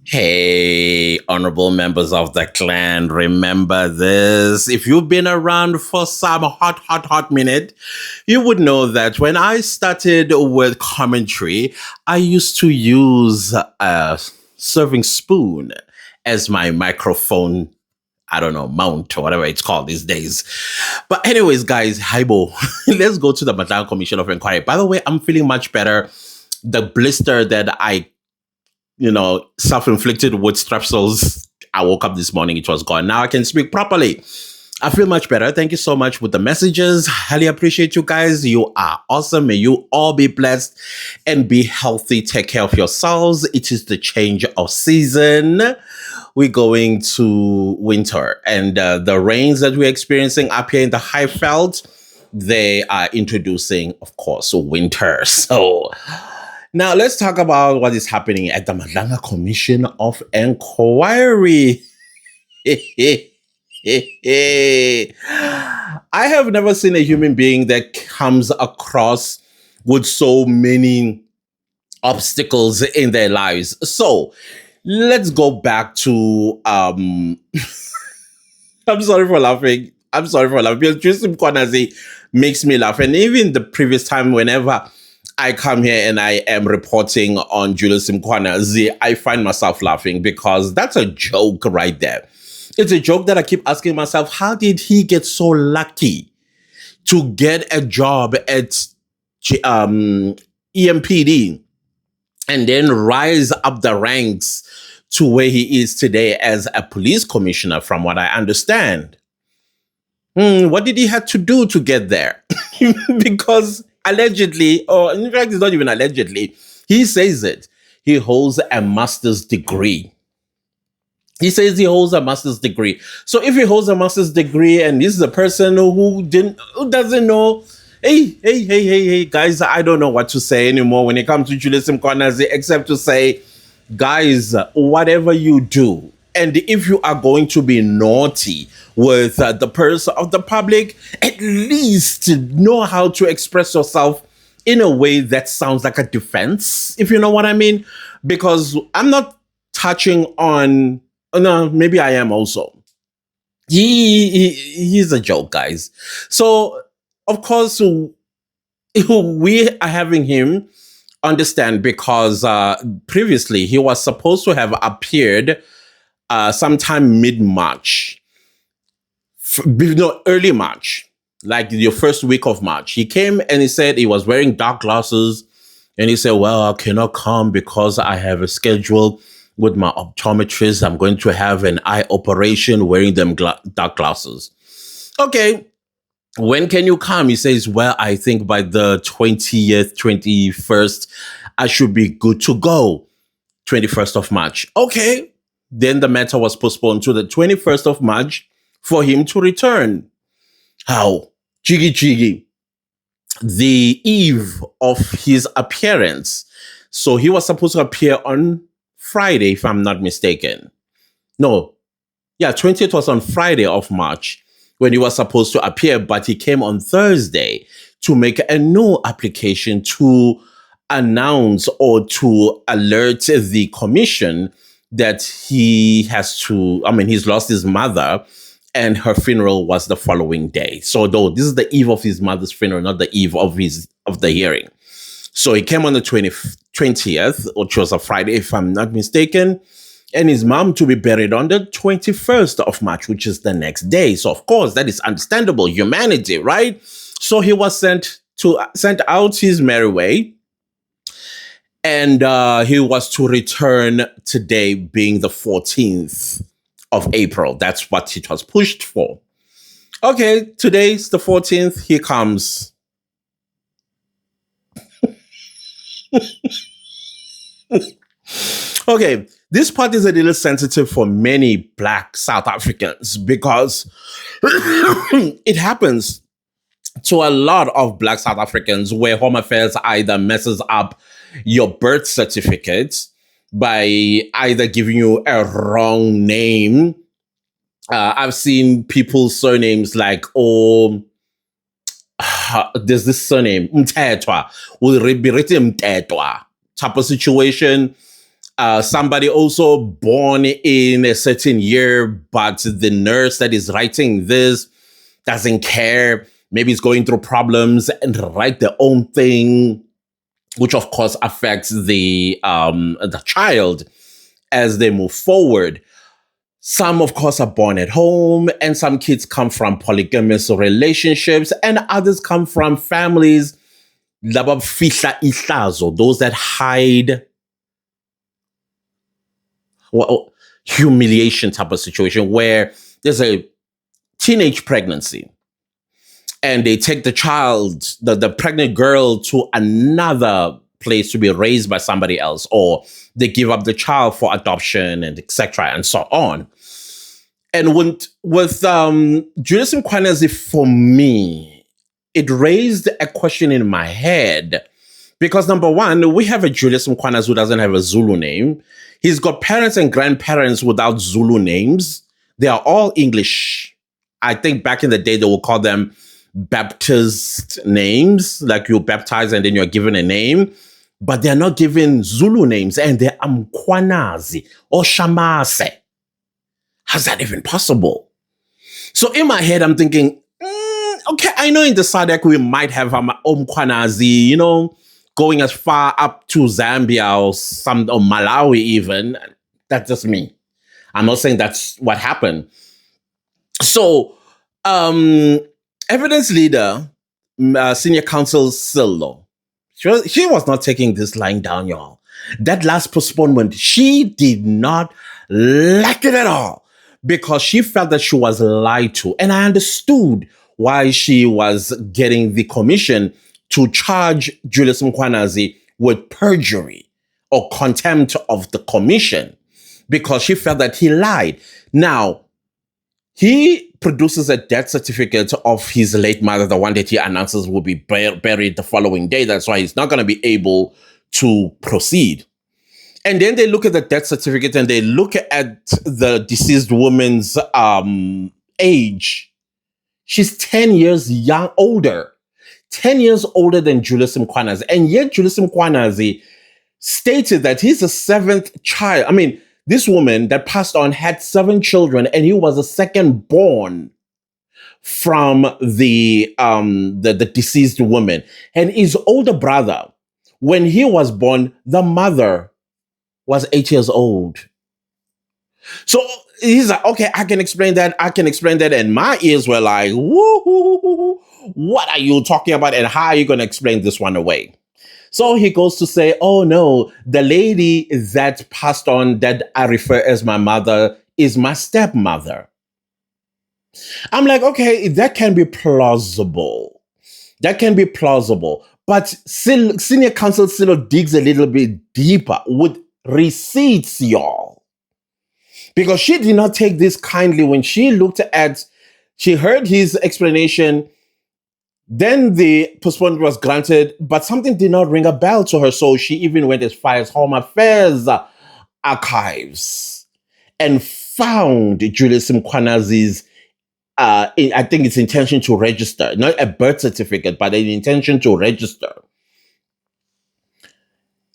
Hey, honorable members of the clan, remember this. If you've been around for some hot minute, you would know that when I started with commentary, I used to use a serving spoon as my microphone. I don't know, mount or whatever it's called these days. But, anyways, guys, Haibo, let's go to the Madang Commission of Inquiry. By the way, I'm feeling much better. The blister that I self-inflicted with strepsils. I woke up this morning, it was gone. Now I can speak properly. I feel much better. Thank you so much with the messages. Highly appreciate you guys. You are awesome. May you all be blessed and be healthy. Take care of yourselves. It is the change of season. We're going to winter, and the rains that we're experiencing up here in the Highveld, they are introducing, of course, winter. So now let's talk about what is happening at the Madanga Commission of Inquiry. I have never seen a human being that comes across with so many obstacles in their lives. So let's go back to I'm sorry for laughing. I'm sorry for laughing because Tristan Kwanazi makes me laugh. And even the previous time, whenever I come here and I am reporting on Julius Mkwanazi, I find myself laughing because that's a joke right there. It's a joke that I keep asking myself, how did he get so lucky to get a job at EMPD and then rise up the ranks to where he is today as a police commissioner, from what I understand? What did he have to do to get there? Because allegedly, or in fact, it's not even allegedly, he says it. He holds a master's degree. He says he holds a master's degree. So if he holds a master's degree and this is a person who doesn't know, hey, guys, I don't know what to say anymore when it comes to Julius Mkwanazi, except to say, guys, whatever you do, and if you are going to be naughty with the purse of the public, at least know how to express yourself in a way that sounds like a defense, if you know what I mean. Because I'm not touching on, no, maybe I am also. He's a joke, guys. So, of course, we are having him understand because previously he was supposed to have appeared sometime mid-March, early March, like your first week of March. He came and he said he was wearing dark glasses, and he said, well, I cannot come because I have a schedule with my optometrist. I'm going to have an eye operation wearing them dark glasses. Okay, when can you come? He says, well, I think by the 20th, 21st, I should be good to go. 21st of March. Okay. Then the matter was postponed to the 21st of March for him to return. How? Jiggy. The eve of his appearance. So he was supposed to appear on Friday, if I'm not mistaken. No. Yeah, 20th was on Friday of March when he was supposed to appear, but he came on Thursday to make a new application to announce or to alert the commission that he's lost his mother, and her funeral was the following day. So though this is the eve of his mother's funeral, not the eve of the hearing. So he came on the 20th, which was a Friday, if I'm not mistaken, and his mom to be buried on the 21st of March, which is the next day. So of course, that is understandable, humanity, right? So he was sent out his merry way. And he was to return today, being the 14th of April. That's what it was pushed for. Okay, today's the 14th. He comes. Okay, this part is a little sensitive for many Black South Africans because it happens to a lot of Black South Africans where Home Affairs either messes up your birth certificate by either giving you a wrong name. I've seen people's surnames like, there's this surname, Mtetwa, will be written Mtetwa type of situation. Somebody also born in a certain year, but the nurse that is writing this doesn't care. Maybe it's going through problems and write their own thing, which of course affects the child as they move forward. Some, of course, are born at home, and some kids come from polygamous relationships, and others come from families, laba fihla ihlazo, those that hide humiliation type of situation where there's a teenage pregnancy and they take the child, the pregnant girl, to another place to be raised by somebody else, or they give up the child for adoption and etc. and so on. And with Julius Mkhwanazi, for me, it raised a question in my head. Because number one, we have a Julius Mkhwanazi who doesn't have a Zulu name. He's got parents and grandparents without Zulu names. They are all English. I think back in the day, they would call them Baptist names, like you're baptized and then you're given a name. But they're not given Zulu names, and they're Mkhwanazi or Shamase. How's that even possible? So in my head, I'm thinking, okay, I know in the SADC we might have Mkhwanazi, you know, going as far up to Zambia or Malawi even. That's just me. I'm not saying that's what happened. So, evidence leader, senior counsel Sillo, she was not taking this lying down, y'all. That last postponement, she did not like it at all because she felt that she was lied to. And I understood why she was getting the commission to charge Julius Mkhwanazi with perjury or contempt of the commission because she felt that he lied. Now, he produces a death certificate of his late mother, the one that he announces will be buried the following day. That's why he's not going to be able to proceed. And then they look at the death certificate and they look at the deceased woman's age. She's 10 years older. 10 years older than Julius Mkhwanazi. And yet Julius Mkhwanazi stated that he's the seventh child. I mean, this woman that passed on had 7 children, and he was the second born from the deceased woman. And his older brother, when he was born, the mother was 8 years old. So he's like, okay, I can explain that. And my ears were like, woo, what are you talking about? And how are you going to explain this one away? So he goes to say, oh no, the lady that passed on that I refer as my mother is my stepmother. I'm like, okay, that can be plausible. But senior counsel still digs a little bit deeper with receipts, y'all. Because she did not take this kindly when she heard his explanation. Then the postponement was granted, but something did not ring a bell to her. So she even went as far as Home Affairs archives and found Julius Mkhwanazi's, I think it's intention to register, not a birth certificate, but an intention to register.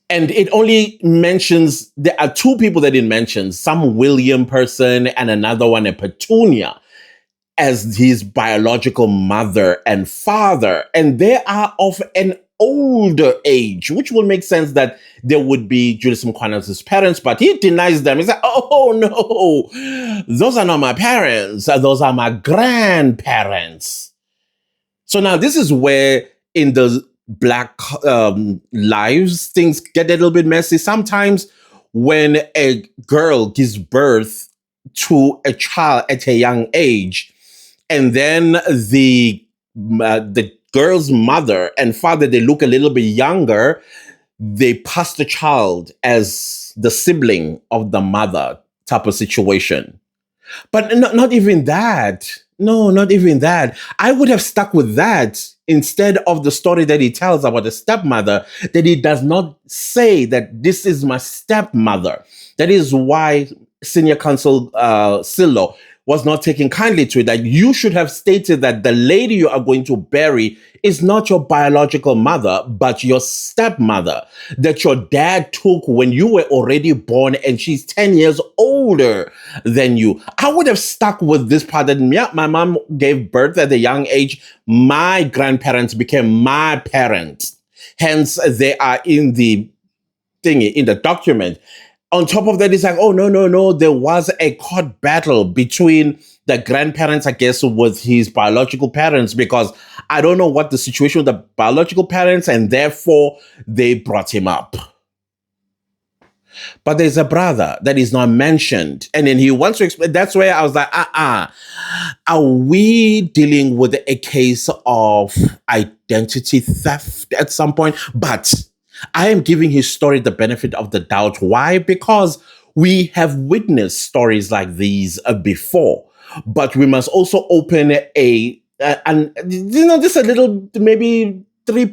And it only mentions, there are 2 people that it mentions, some William person and another one, a Petunia, as his biological mother and father. And they are of an older age, which will make sense that there would be Julius Mkhwanazi's parents, but he denies them. He's like, oh no, those are not my parents. Those are my grandparents. So now this is where in the Black lives, things get a little bit messy. Sometimes when a girl gives birth to a child at a young age, and then the girl's mother and father, they look a little bit younger, they pass the child as the sibling of the mother type of situation. But not even that. No, not even that. I would have stuck with that instead of the story that he tells about the stepmother, that he does not say that this is my stepmother. That is why senior counsel Sillo was not taking kindly to it. That you should have stated that the lady you are going to bury is not your biological mother, but your stepmother that your dad took when you were already born, and she's 10 years older than you. I would have stuck with this part that my mom gave birth at a young age. My grandparents became my parents. Hence, they are in the thingy, in the document. On top of that, it's like, oh, no, no, no. There was a court battle between the grandparents, I guess, with his biological parents, because I don't know what the situation with the biological parents, and therefore they brought him up. But there's a brother that is not mentioned. And then he wants to explain. That's where I was like, are we dealing with a case of identity theft at some point? But I am giving his story the benefit of the doubt. Why? Because we have witnessed stories like these before. But we must also open and just a little, maybe 3%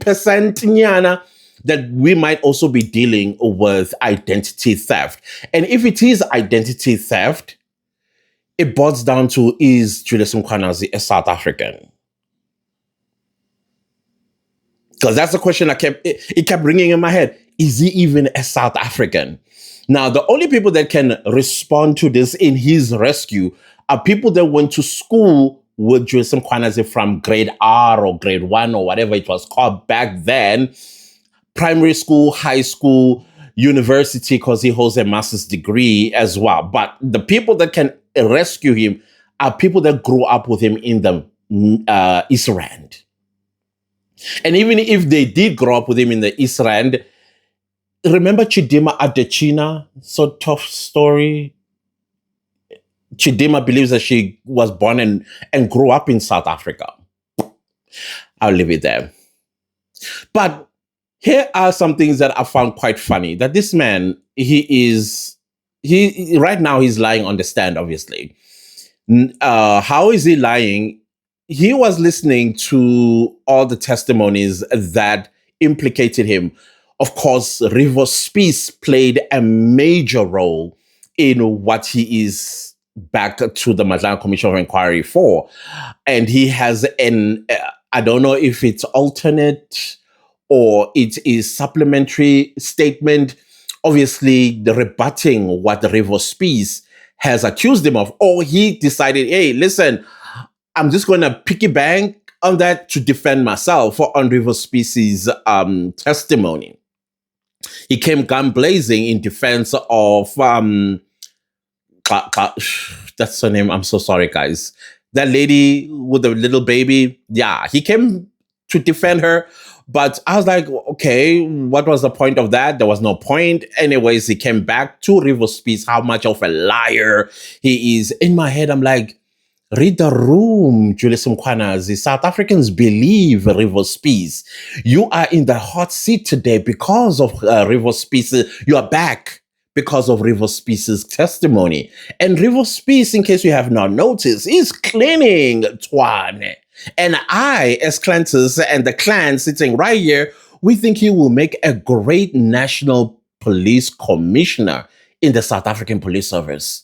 nyana, that we might also be dealing with identity theft. And if it is identity theft, it boils down to, is Julius Mkhwanazi a South African? Because that's the question it kept ringing in my head. Is he even a South African? Now, the only people that can respond to this in his rescue are people that went to school with Julius Mkhwanazi from grade R or grade 1 or whatever it was called back then. Primary school, high school, university, because he holds a master's degree as well. But the people that can rescue him are people that grew up with him in the East Rand. And even if they did grow up with him in the East Rand, remember Chidima Adechina sort of story? Chidima believes that she was born and grew up in South Africa. I'll leave it there. But here are some things that I found quite funny. That this man, he right now he's lying on the stand, obviously. How is he lying? He was listening to all the testimonies that implicated him. Of course, Rivers Spies played a major role in what he is back to the Madlanga Commission of Inquiry for. And he has I don't know if it's alternate or it is supplementary statement, obviously the rebutting what the Rivers Spies has accused him of. Or he decided, hey, listen, I'm just going to piggy bank on that to defend myself on Rivers Spies' testimony. He came gun blazing in defense of that's her name. I'm so sorry, guys. That lady with the little baby. Yeah, he came to defend her. But I was like, okay, what was the point of that? There was no point. Anyways, he came back to Rivers Spies, how much of a liar he is. In my head, I'm like, read the room, Julius Mkhwanazi. South Africans believe Rivers Spies. You are in the hot seat today because of Rivers Spies. You are back because of Rivers Spies' testimony. And Rivers Spies, in case you have not noticed, is cleaning Tshwane. And I, as Clantus and the clan sitting right here, we think he will make a great national police commissioner in the South African Police Service.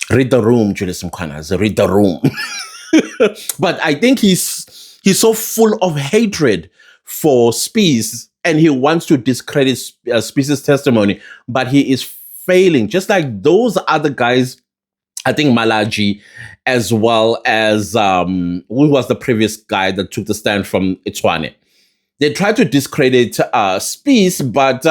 Read the room, Julius Mkhwanazi. Read the room. But I think he's so full of hatred for Spies, and he wants to discredit Spies' testimony, but he is failing. Just like those other guys, I think Malaji, as well as who was the previous guy that took the stand from Tshwane. They tried to discredit Spies, but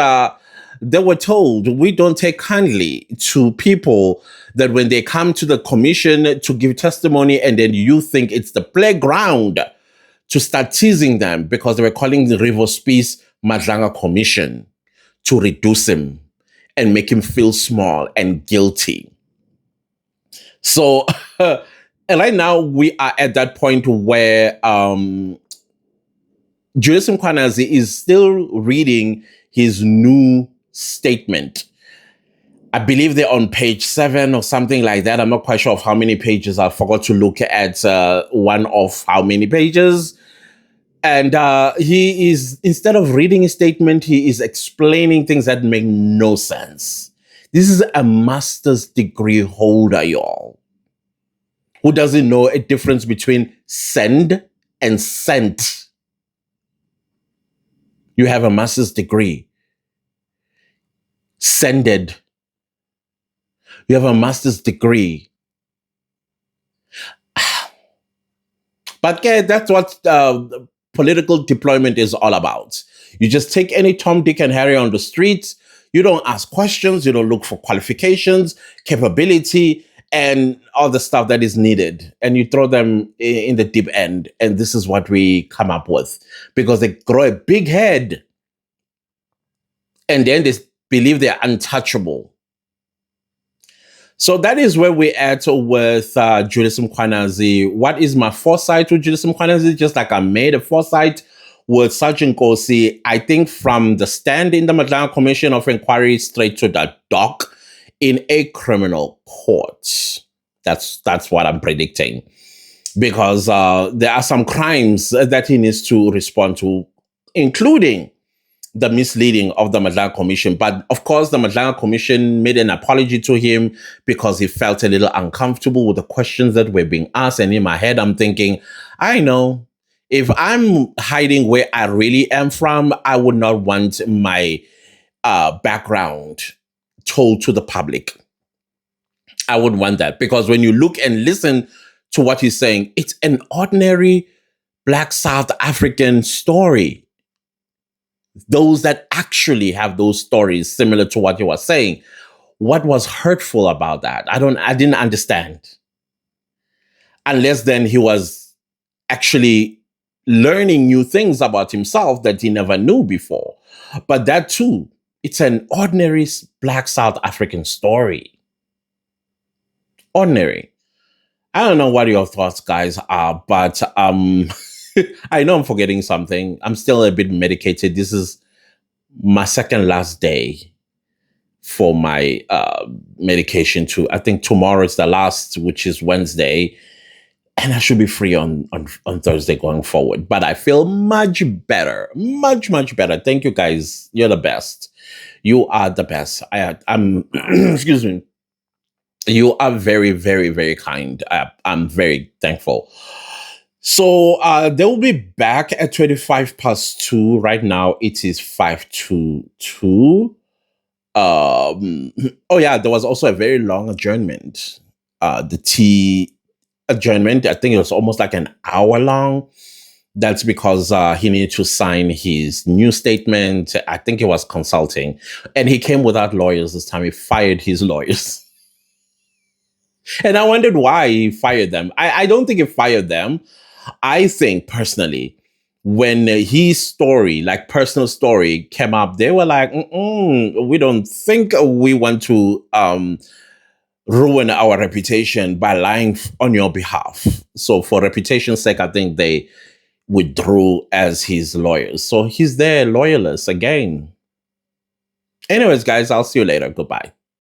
they were told, we don't take kindly to people that when they come to the commission to give testimony and then you think it's the playground to start teasing them because they were calling the Rivers Spies Madlanga Commission to reduce him and make him feel small and guilty. So right now we are at that point where Julius Mkhwanazi is still reading his new statement. I believe they're on page 7 or something like that. I'm not quite sure of how many pages. I forgot to look at one of how many pages. And he is, instead of reading a statement, he is explaining things that make no sense. This is a master's degree holder, y'all. who doesn't know a difference between send and sent. You have a master's degree. Sended. You have a master's degree. But yeah, that's what political deployment is all about. You just take any Tom, Dick, and Harry on the streets. You don't ask questions. You don't look for qualifications, capability, and all the stuff that is needed. And you throw them in the deep end. And this is what we come up with because they grow a big head. And then they believe they're untouchable. So that is where we're at with Julius Mkhwanazi. What is my foresight with Julius Mkhwanazi? Just like I made a foresight with Sergeant Nkosi, I think from the stand in the Madlanga Commission of Inquiry straight to the dock in a criminal court. That's what I'm predicting. Because there are some crimes that he needs to respond to, including the misleading of the Madlanga Commission. But of course, the Madlanga Commission made an apology to him because he felt a little uncomfortable with the questions that were being asked. And in my head, I'm thinking, I know, if I'm hiding where I really am from, I would not want my background told to the public. I would want that because when you look and listen to what he's saying, it's an ordinary Black South African story. Those that actually have those stories similar to what you were saying. What was hurtful about that? I didn't understand. Unless then he was actually learning new things about himself that he never knew before. But that too, it's an ordinary Black South African story. Ordinary. I don't know what your thoughts, guys, are, but I know I'm forgetting something. I'm still a bit medicated. This is my second last day for my medication too. I think tomorrow is the last, which is Wednesday. And I should be free on Thursday going forward. But I feel much better. Much, much better. Thank you, guys. You're the best. You are the best. I'm, excuse me. You are very, very, very kind. I'm very thankful. So they will be back at 2:25. Right now, it is 5:22. Oh yeah, there was also a very long adjournment. The tea adjournment, I think it was almost like an hour long. That's because he needed to sign his new statement. I think he was consulting. And he came without lawyers this time. He fired his lawyers. And I wondered why he fired them. I don't think he fired them. I think personally, when his story, like personal story, came up, they were like, we don't think we want to ruin our reputation by lying on your behalf. So for reputation's sake, I think they withdrew as his lawyers. So he's their loyalist again. Anyways, guys, I'll see you later. Goodbye.